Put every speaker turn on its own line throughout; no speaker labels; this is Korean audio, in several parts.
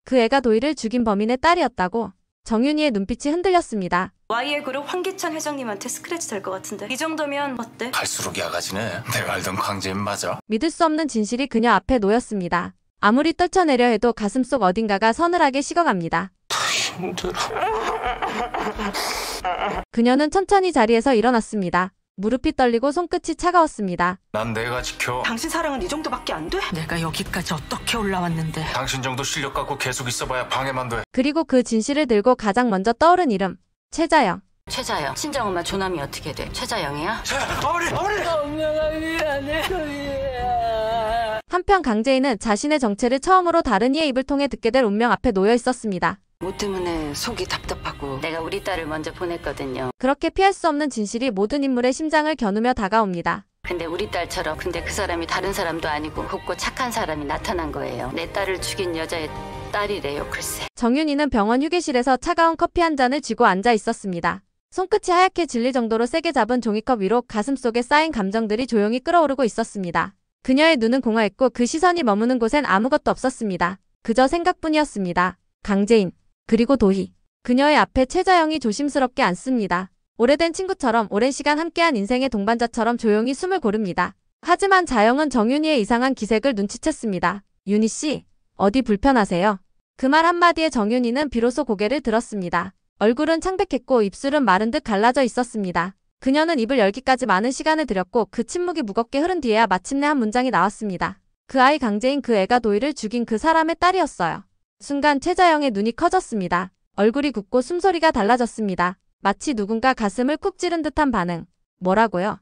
그 애가 도희를 죽인 범인의 딸이었다고. 정윤희의 눈빛이 흔들렸습니다.
YA 그룹 황기찬 회장님한테 스크래치 될 것 같은데 이 정도면 어때?
갈수록 야가지네. 내가 알던 광재인 맞아.
믿을 수 없는 진실이 그녀 앞에 놓였습니다. 아무리 떨쳐내려 해도 가슴속 어딘가가 서늘하게 식어갑니다.
힘들어.
그녀는 천천히 자리에서 일어났습니다. 무릎이 떨리고 손끝이 차가웠습니다.
난 내가 지켜.
당신 사랑은 이 정도밖에 안 돼?
내가 여기까지 어떻게 올라왔는데.
당신 정도 실력 갖고 계속 있어봐야 방해만 돼.
그리고 그 진실을 들고 가장 먼저 떠오른 이름. 최자영.
최자영. 친정엄마 조남이 어떻게 돼? 최자영이야?
어머니!
엄마가 미안해.
한편 강재인은 자신의 정체를 처음으로 다른 이의 입을 통해 듣게 될 운명 앞에 놓여 있었습니다.
뭐 때문에 속이 답답하고 내가 우리 딸을 먼저 보냈거든요.
그렇게 피할 수 없는 진실이 모든 인물의 심장을 겨누며 다가옵니다.
근데 우리 딸처럼 근데 그 사람이 다른 사람도 아니고 곱고 착한 사람이 나타난 거예요. 내 딸을 죽인 여자의 딸이래요. 글쎄.
정윤희는 병원 휴게실에서 차가운 커피 한 잔을 쥐고 앉아 있었습니다. 손끝이 하얗게 질릴 정도로 세게 잡은 종이컵 위로 가슴속에 쌓인 감정들이 조용히 끓어오르고 있었습니다. 그녀의 눈은 공허했고 그 시선이 머무는 곳엔 아무것도 없었습니다. 그저 생각뿐이었습니다. 강재인, 그리고 도희. 그녀의 앞에 최자영이 조심스럽게 앉습니다. 오래된 친구처럼 오랜 시간 함께한 인생의 동반자처럼 조용히 숨을 고릅니다. 하지만 자영은 정윤희의 이상한 기색을 눈치챘습니다. 윤희 씨, 어디 불편하세요? 그 말 한마디에 정윤희는 비로소 고개를 들었습니다. 얼굴은 창백했고 입술은 마른 듯 갈라져 있었습니다. 그녀는 입을 열기까지 많은 시간을 들였고 그 침묵이 무겁게 흐른 뒤에야 마침내 한 문장이 나왔습니다. 그 아이 강재인, 그 애가 도희를 죽인 그 사람의 딸이었어요. 순간 최자영의 눈이 커졌습니다. 얼굴이 굽고 숨소리가 달라졌습니다. 마치 누군가 가슴을 쿡 찌른 듯한 반응. 뭐라고요?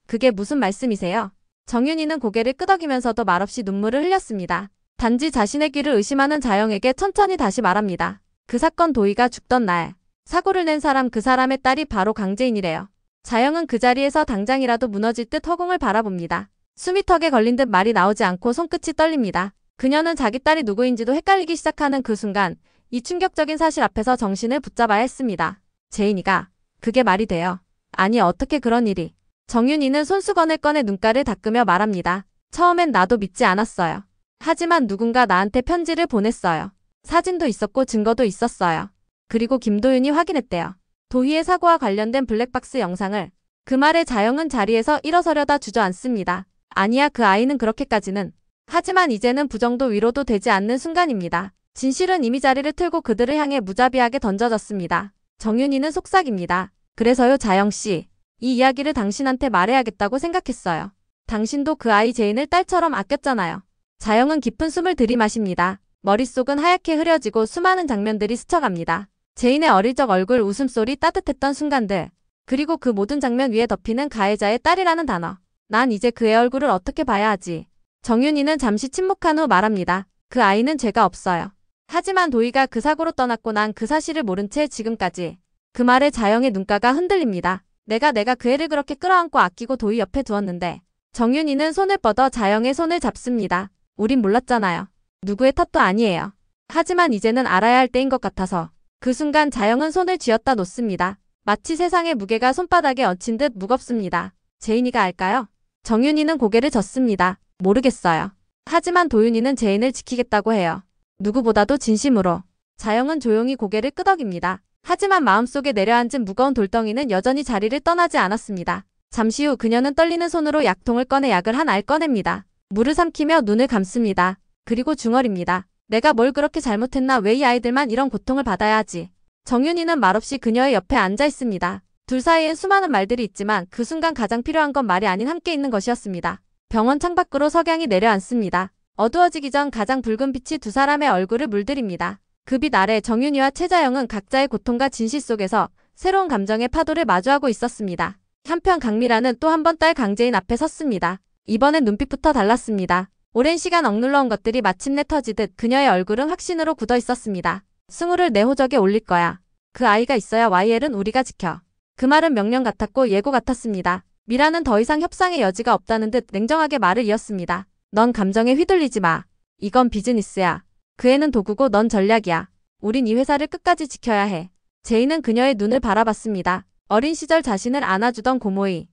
그게 무슨 말씀이세요? 정윤희는 고개를 끄덕이면서도 말없이 눈물을 흘렸습니다. 단지 자신의 귀를 의심하는 자영에게 천천히 다시 말합니다. 그 사건 도희가 죽던 날 사고를 낸 사람, 그 사람의 딸이 바로 강재인이래요. 자영은 그 자리에서 당장이라도 무너질 듯 허공을 바라봅니다. 숨이 턱에 걸린 듯 말이 나오지 않고 손끝이 떨립니다. 그녀는 자기 딸이 누구인지도 헷갈리기 시작하는 그 순간 이 충격적인 사실 앞에서 정신을 붙잡아야 했습니다. 재인이가 그게 말이 돼요. 아니 어떻게 그런 일이. 정윤희는 손수건을 꺼내 눈가를 닦으며 말합니다. 처음엔 나도 믿지 않았어요. 하지만 누군가 나한테 편지를 보냈어요. 사진도 있었고 증거도 있었어요. 그리고 김도윤이 확인했대요. 도희의 사고와 관련된 블랙박스 영상을. 그 말에 자영은 자리에서 일어서려다 주저앉습니다. 아니야, 그 아이는 그렇게까지는. 하지만 이제는 부정도 위로도 되지 않는 순간입니다. 진실은 이미 자리를 틀고 그들을 향해 무자비하게 던져졌습니다. 정윤희는 속삭입니다. 그래서요 자영씨, 이 이야기를 당신한테 말해야겠다고 생각했어요. 당신도 그 아이 제인을 딸처럼 아꼈잖아요. 자영은 깊은 숨을 들이마십니다. 머릿속은 하얗게 흐려지고 수많은 장면들이 스쳐갑니다. 제인의 어릴 적 얼굴, 웃음소리, 따뜻했던 순간들. 그리고 그 모든 장면 위에 덮이는 가해자의 딸이라는 단어. 난 이제 그의 얼굴을 어떻게 봐야 하지? 정윤희는 잠시 침묵한 후 말합니다. 그 아이는 죄가 없어요. 하지만 도희가 그 사고로 떠났고 난 그 사실을 모른 채 지금까지. 그 말에 자영의 눈가가 흔들립니다. 내가 그 애를 그렇게 끌어안고 아끼고 도희 옆에 두었는데. 정윤희는 손을 뻗어 자영의 손을 잡습니다. 우린 몰랐잖아요. 누구의 탓도 아니에요. 하지만 이제는 알아야 할 때인 것 같아서. 그 순간 자영은 손을 쥐었다 놓습니다. 마치 세상의 무게가 손바닥에 얹힌 듯 무겁습니다. 제인이가 알까요? 정윤희는 고개를 젓습니다. 모르겠어요. 하지만 도윤이는 제인을 지키겠다고 해요. 누구보다도 진심으로. 자영은 조용히 고개를 끄덕입니다. 하지만 마음속에 내려앉은 무거운 돌덩이는 여전히 자리를 떠나지 않았습니다. 잠시 후 그녀는 떨리는 손으로 약통을 꺼내 약을 한 알 꺼냅니다. 물을 삼키며 눈을 감습니다. 그리고 중얼입니다. 내가 뭘 그렇게 잘못했나, 왜 이 아이들만 이런 고통을 받아야 하지? 정윤희는 말없이 그녀의 옆에 앉아 있습니다. 둘 사이엔 수많은 말들이 있지만 그 순간 가장 필요한 건 말이 아닌 함께 있는 것이었습니다. 병원 창밖으로 석양이 내려앉습니다. 어두워지기 전 가장 붉은 빛이 두 사람의 얼굴을 물들입니다. 그 빛 아래 정윤희와 최자영은 각자의 고통과 진실 속에서 새로운 감정의 파도를 마주하고 있었습니다. 한편 강미라는 또 한 번 딸 강재인 앞에 섰습니다. 이번엔 눈빛부터 달랐습니다. 오랜 시간 억눌러 온 것들이 마침내 터지듯 그녀의 얼굴은 확신으로 굳어 있었습니다. 승우를 내 호적에 올릴 거야. 그 아이가 있어야 YL은 우리가 지켜. 그 말은 명령 같았고 예고 같았습니다. 미라는 더 이상 협상의 여지가 없다는 듯 냉정하게 말을 이었습니다. 넌 감정에 휘둘리지 마. 이건 비즈니스야. 그 애는 도구고 넌 전략이야. 우린 이 회사를 끝까지 지켜야 해. 제이는 그녀의 눈을 바라봤습니다. 어린 시절 자신을 안아주던 고모의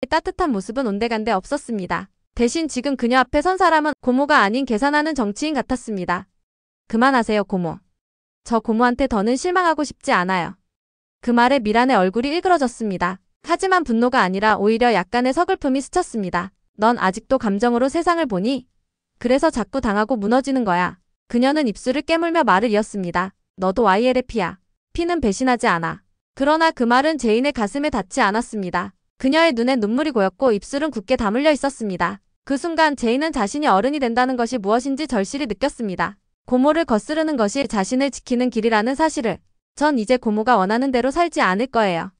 따뜻한 모습은 온데간데 없었습니다. 대신 지금 그녀 앞에 선 사람은 고모가 아닌 계산하는 정치인 같았습니다. 그만하세요, 고모. 저 고모한테 더는 실망하고 싶지 않아요. 그 말에 미란의 얼굴이 일그러졌습니다. 하지만 분노가 아니라 오히려 약간의 서글픔이 스쳤습니다. 넌 아직도 감정으로 세상을 보니? 그래서 자꾸 당하고 무너지는 거야. 그녀는 입술을 깨물며 말을 이었습니다. 너도 YL의 피야. 피는 배신하지 않아. 그러나 그 말은 제인의 가슴에 닿지 않았습니다. 그녀의 눈엔 눈물이 고였고 입술은 굳게 다물려 있었습니다. 그 순간 제인은 자신이 어른이 된다는 것이 무엇인지 절실히 느꼈습니다. 고모를 거스르는 것이 자신을 지키는 길이라는 사실을. 전 이제 고모가 원하는 대로 살지 않을 거예요.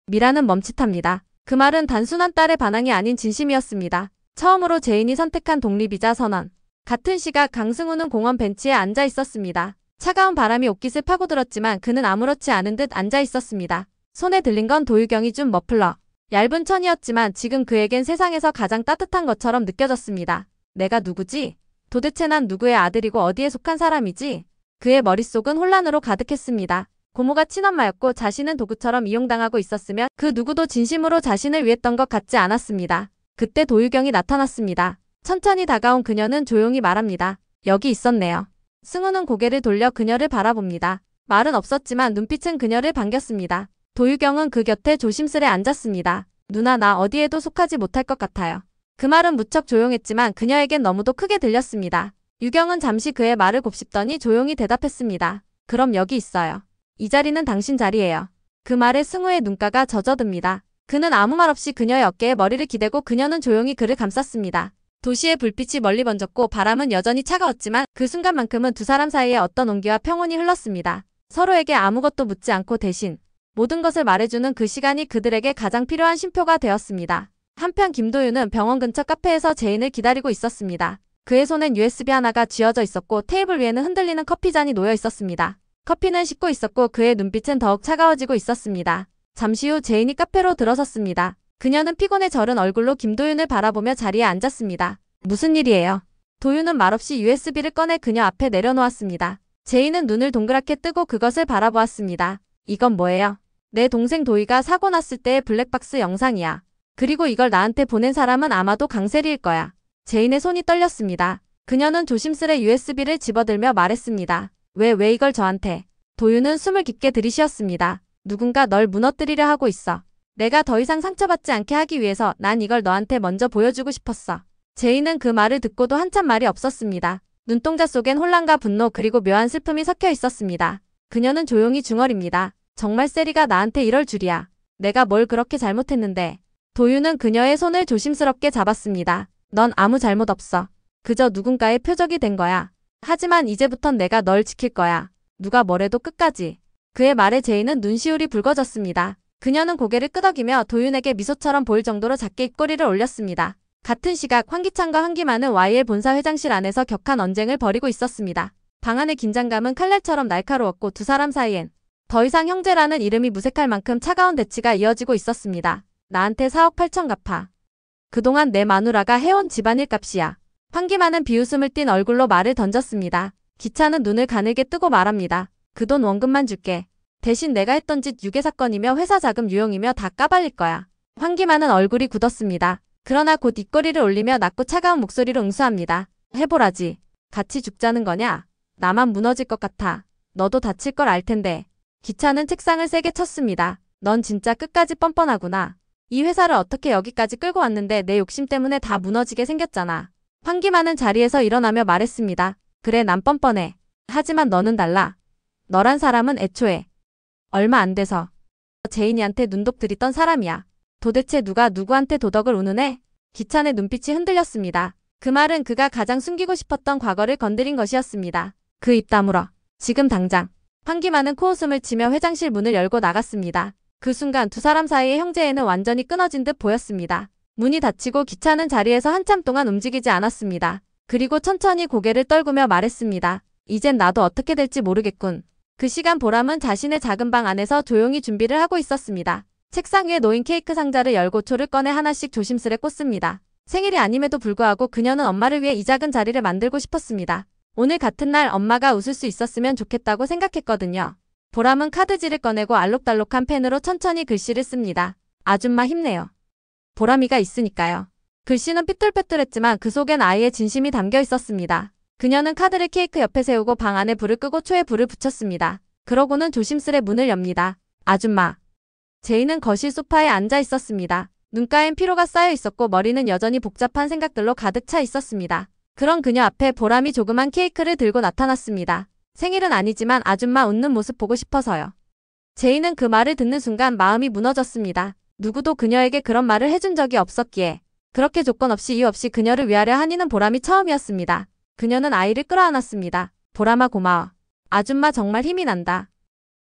미라는 멈칫합니다. 그 말은 단순한 딸의 반항이 아닌 진심이었습니다. 처음으로 제인이 선택한 독립이자 선언. 같은 시각 강승우는 공원 벤치에 앉아 있었습니다. 차가운 바람이 옷깃을 파고들었지만 그는 아무렇지 않은 듯 앉아 있었습니다. 손에 들린 건 도유경이 준 머플러. 얇은 천이었지만 지금 그에겐 세상에서 가장 따뜻한 것처럼 느껴졌습니다. 내가 누구지? 도대체 난 누구의 아들이고 어디에 속한 사람이지? 그의 머릿속은 혼란으로 가득했습니다. 고모가 친엄마였고 자신은 도구처럼 이용당하고 있었으며 그 누구도 진심으로 자신을 위했던 것 같지 않았습니다. 그때 도유경이 나타났습니다. 천천히 다가온 그녀는 조용히 말합니다. 여기 있었네요. 승우는 고개를 돌려 그녀를 바라봅니다. 말은 없었지만 눈빛은 그녀를 반겼습니다. 도유경은 그 곁에 조심스레 앉았습니다. 누나, 나 어디에도 속하지 못할 것 같아요. 그 말은 무척 조용했지만 그녀에겐 너무도 크게 들렸습니다. 유경은 잠시 그의 말을 곱씹더니 조용히 대답했습니다. 그럼 여기 있어요. 이 자리는 당신 자리예요. 그 말에 승우의 눈가가 젖어듭니다. 그는 아무 말 없이 그녀의 어깨에 머리를 기대고 그녀는 조용히 그를 감쌌습니다. 도시의 불빛이 멀리 번졌고 바람은 여전히 차가웠지만 그 순간만큼은 두 사람 사이에 어떤 온기와 평온이 흘렀습니다. 서로에게 아무것도 묻지 않고 대신 모든 것을 말해주는 그 시간이 그들에게 가장 필요한 쉼표가 되었습니다. 한편 김도윤은 병원 근처 카페에서 제인을 기다리고 있었습니다. 그의 손엔 USB 하나가 쥐어져 있었고 테이블 위에는 흔들리는 커피잔이 놓여 있었습니다. 커피는 식고 있었고 그의 눈빛은 더욱 차가워지고 있었습니다. 잠시 후 제인이 카페로 들어섰습니다. 그녀는 피곤에 절은 얼굴로 김도윤을 바라보며 자리에 앉았습니다. 무슨 일이에요? 도윤은 말없이 USB를 꺼내 그녀 앞에 내려놓았습니다. 제인은 눈을 동그랗게 뜨고 그것을 바라보았습니다. 이건 뭐예요? 내 동생 도희가 사고 났을 때의 블랙박스 영상이야. 그리고 이걸 나한테 보낸 사람은 아마도 강세리일 거야. 제인의 손이 떨렸습니다. 그녀는 조심스레 USB를 집어들며 말했습니다. 왜 이걸 저한테? 도윤은 숨을 깊게 들이쉬었습니다. 누군가 널 무너뜨리려 하고 있어. 내가 더 이상 상처받지 않게 하기 위해서 난 이걸 너한테 먼저 보여주고 싶었어. 제인은 그 말을 듣고도 한참 말이 없었습니다. 눈동자 속엔 혼란과 분노 그리고 묘한 슬픔이 섞여 있었습니다. 그녀는 조용히 중얼입니다. 정말 세리가 나한테 이럴 줄이야. 내가 뭘 그렇게 잘못했는데. 도윤은 그녀의 손을 조심스럽게 잡았습니다. 넌 아무 잘못 없어. 그저 누군가의 표적이 된 거야. 하지만 이제부턴 내가 널 지킬 거야. 누가 뭐래도 끝까지. 그의 말에 제인은 눈시울이 붉어졌습니다. 그녀는 고개를 끄덕이며 도윤에게 미소처럼 보일 정도로 작게 입꼬리를 올렸습니다. 같은 시각 황기찬과 황기만은 YL 본사 회장실 안에서 격한 언쟁을 벌이고 있었습니다. 방 안의 긴장감은 칼날처럼 날카로웠고 두 사람 사이엔 더 이상 형제라는 이름이 무색할 만큼 차가운 대치가 이어지고 있었습니다. 나한테 4억 8천 갚아. 그동안 내 마누라가 해온 집안일 값이야. 황기만은 비웃음을 띤 얼굴로 말을 던졌습니다. 기찬은 눈을 가늘게 뜨고 말합니다. 그 돈 원금만 줄게. 대신 내가 했던 짓 유괴 사건이며 회사 자금 유용이며 다 까발릴 거야. 황기만은 얼굴이 굳었습니다. 그러나 곧 입꼬리를 올리며 낮고 차가운 목소리로 응수합니다. 해보라지. 같이 죽자는 거냐? 나만 무너질 것 같아. 너도 다칠 걸 알 텐데. 기찬은 책상을 세게 쳤습니다. 넌 진짜 끝까지 뻔뻔하구나. 이 회사를 어떻게 여기까지 끌고 왔는데 내 욕심 때문에 다 무너지게 생겼잖아. 황기만은 자리에서 일어나며 말했습니다. 그래, 난 뻔뻔해. 하지만 너는 달라. 너란 사람은 애초에 얼마 안 돼서 제인이한테 눈독 들이던 사람이야. 도대체 누가 누구한테 도덕을 운운해? 기찬의 눈빛이 흔들렸습니다. 그 말은 그가 가장 숨기고 싶었던 과거를 건드린 것이었습니다. 그 입 다물어. 지금 당장. 황기만은 코웃음을 치며 회장실 문을 열고 나갔습니다. 그 순간 두 사람 사이의 형제애는 완전히 끊어진 듯 보였습니다. 문이 닫히고 기찬은 자리에서 한참 동안 움직이지 않았습니다. 그리고 천천히 고개를 떨구며 말했습니다. 이젠 나도 어떻게 될지 모르겠군. 그 시간 보람은 자신의 작은 방 안에서 조용히 준비를 하고 있었습니다. 책상 위에 놓인 케이크 상자를 열고 초를 꺼내 하나씩 조심스레 꽂습니다. 생일이 아님에도 불구하고 그녀는 엄마를 위해 이 작은 자리를 만들고 싶었습니다. 오늘 같은 날 엄마가 웃을 수 있었으면 좋겠다고 생각했거든요. 보람은 카드지를 꺼내고 알록달록한 펜으로 천천히 글씨를 씁니다. 아줌마 힘내요. 보람이가 있으니까요. 글씨는 삐뚤빼뚤했지만 그 속엔 아이의 진심이 담겨 있었습니다. 그녀는 카드를 케이크 옆에 세우고 방 안에 불을 끄고 초에 불을 붙였습니다. 그러고는 조심스레 문을 엽니다. 아줌마. 제이는 거실 소파에 앉아 있었습니다. 눈가엔 피로가 쌓여 있었고 머리는 여전히 복잡한 생각들로 가득 차 있었습니다. 그런 그녀 앞에 보람이 조그만 케이크를 들고 나타났습니다. 생일은 아니지만 아줌마 웃는 모습 보고 싶어서요. 제이는 그 말을 듣는 순간 마음이 무너졌습니다. 누구도 그녀에게 그런 말을 해준 적이 없었기에 그렇게 조건 없이 이유 없이 그녀를 위하려 하니는 보람이 처음이었습니다. 그녀는 아이를 끌어안았습니다. 보람아 고마워. 아줌마 정말 힘이 난다.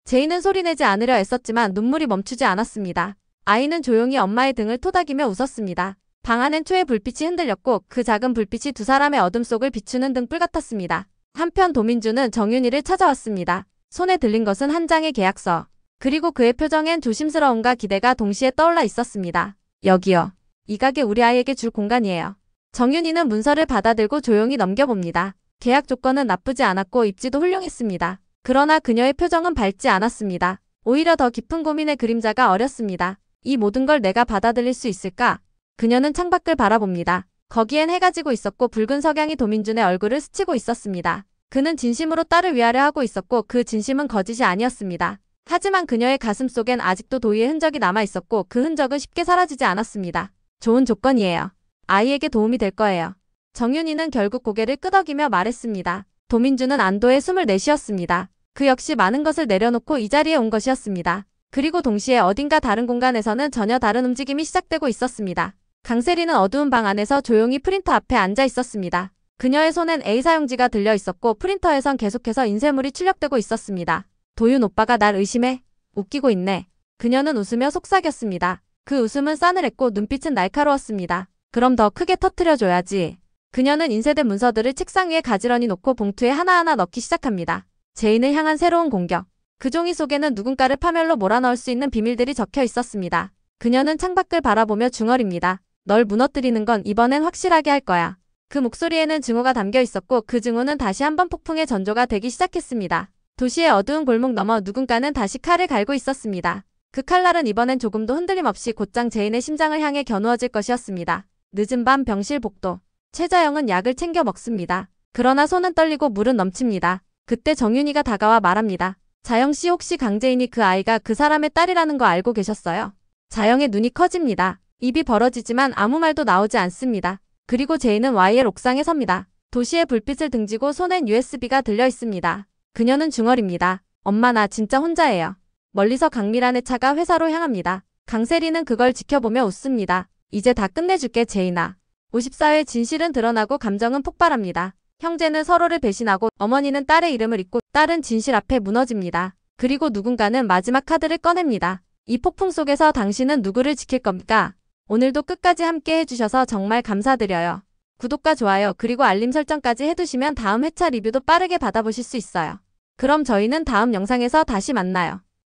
제이는 소리내지 않으려 애썼지만 눈물이 멈추지 않았습니다. 아이는 조용히 엄마의 등을 토닥이며 웃었습니다. 방 안엔 초의 불빛이 흔들렸고 그 작은 불빛이 두 사람의 어둠 속을 비추는 등불 같았습니다. 한편 도민주는 정윤이를 찾아왔습니다. 손에 들린 것은 한 장의 계약서. 그리고 그의 표정엔 조심스러움과 기대가 동시에 떠올라 있었습니다. 여기요. 이 가게 우리 아이에게 줄 공간이에요. 정윤이는 문서를 받아들고 조용히 넘겨봅니다. 계약 조건은 나쁘지 않았고 입지도 훌륭했습니다. 그러나 그녀의 표정은 밝지 않았습니다. 오히려 더 깊은 고민의 그림자가 어렸습니다. 이 모든 걸 내가 받아들일 수 있을까? 그녀는 창밖을 바라봅니다. 거기엔 해가 지고 있었고 붉은 석양이 도민준의 얼굴을 스치고 있었습니다. 그는 진심으로 딸을 위하려 하고 있었고 그 진심은 거짓이 아니었습니다. 하지만 그녀의 가슴 속엔 아직도 도의의 흔적이 남아 있었고 그 흔적은 쉽게 사라지지 않았습니다. 좋은 조건이에요. 아이에게 도움이 될 거예요. 정윤이는 결국 고개를 끄덕이며 말했습니다. 도민주는 안도의 숨을 내쉬었습니다. 그 역시 많은 것을 내려놓고 이 자리에 온 것이었습니다. 그리고 동시에 어딘가 다른 공간에서는 전혀 다른 움직임이 시작되고 있었습니다. 강세리는 어두운 방 안에서 조용히 프린터 앞에 앉아 있었습니다. 그녀의 손엔 A 사용지가 들려 있었고 프린터에선 계속해서 인쇄물이 출력되고 있었습니다. 도윤 오빠가 날 의심해? 웃기고 있네. 그녀는 웃으며 속삭였습니다. 그 웃음은 싸늘했고 눈빛은 날카로웠습니다. 그럼 더 크게 터뜨려줘야지. 그녀는 인쇄된 문서들을 책상 위에 가지런히 놓고 봉투에 하나하나 넣기 시작합니다. 제인을 향한 새로운 공격. 그 종이 속에는 누군가를 파멸로 몰아넣을 수 있는 비밀들이 적혀 있었습니다. 그녀는 창밖을 바라보며 중얼입니다. 널 무너뜨리는 건 이번엔 확실하게 할 거야. 그 목소리에는 증오가 담겨 있었고 그 증오는 다시 한번 폭풍의 전조가 되기 시작했습니다. 도시의 어두운 골목 너머 누군가는 다시 칼을 갈고 있었습니다. 그 칼날은 이번엔 조금도 흔들림 없이 곧장 제인의 심장을 향해 겨누어질 것이었습니다. 늦은 밤 병실 복도. 최자영은 약을 챙겨 먹습니다. 그러나 손은 떨리고 물은 넘칩니다. 그때 정윤이가 다가와 말합니다. 자영씨 혹시 강재인이 그 아이가 그 사람의 딸이라는 거 알고 계셨어요? 자영의 눈이 커집니다. 입이 벌어지지만 아무 말도 나오지 않습니다. 그리고 제인은 Y의 옥상에 섭니다. 도시의 불빛을 등지고 손엔 USB가 들려 있습니다. 그녀는 중얼입니다. 엄마 나 진짜 혼자예요. 멀리서 강미란의 차가 회사로 향합니다. 강세리는 그걸 지켜보며 웃습니다. 이제 다 끝내줄게 제인아. 54회 진실은 드러나고 감정은 폭발합니다. 형제는 서로를 배신하고 어머니는 딸의 이름을 잊고 딸은 진실 앞에 무너집니다. 그리고 누군가는 마지막 카드를 꺼냅니다. 이 폭풍 속에서 당신은 누구를 지킬 겁니까? 오늘도 끝까지 함께 해주셔서 정말 감사드려요. 구독과 좋아요 그리고 알림 설정까지 해두시면 다음 회차 리뷰도 빠르게 받아보실 수 있어요. 그럼 저희는 다음 영상에서 다시 만나요.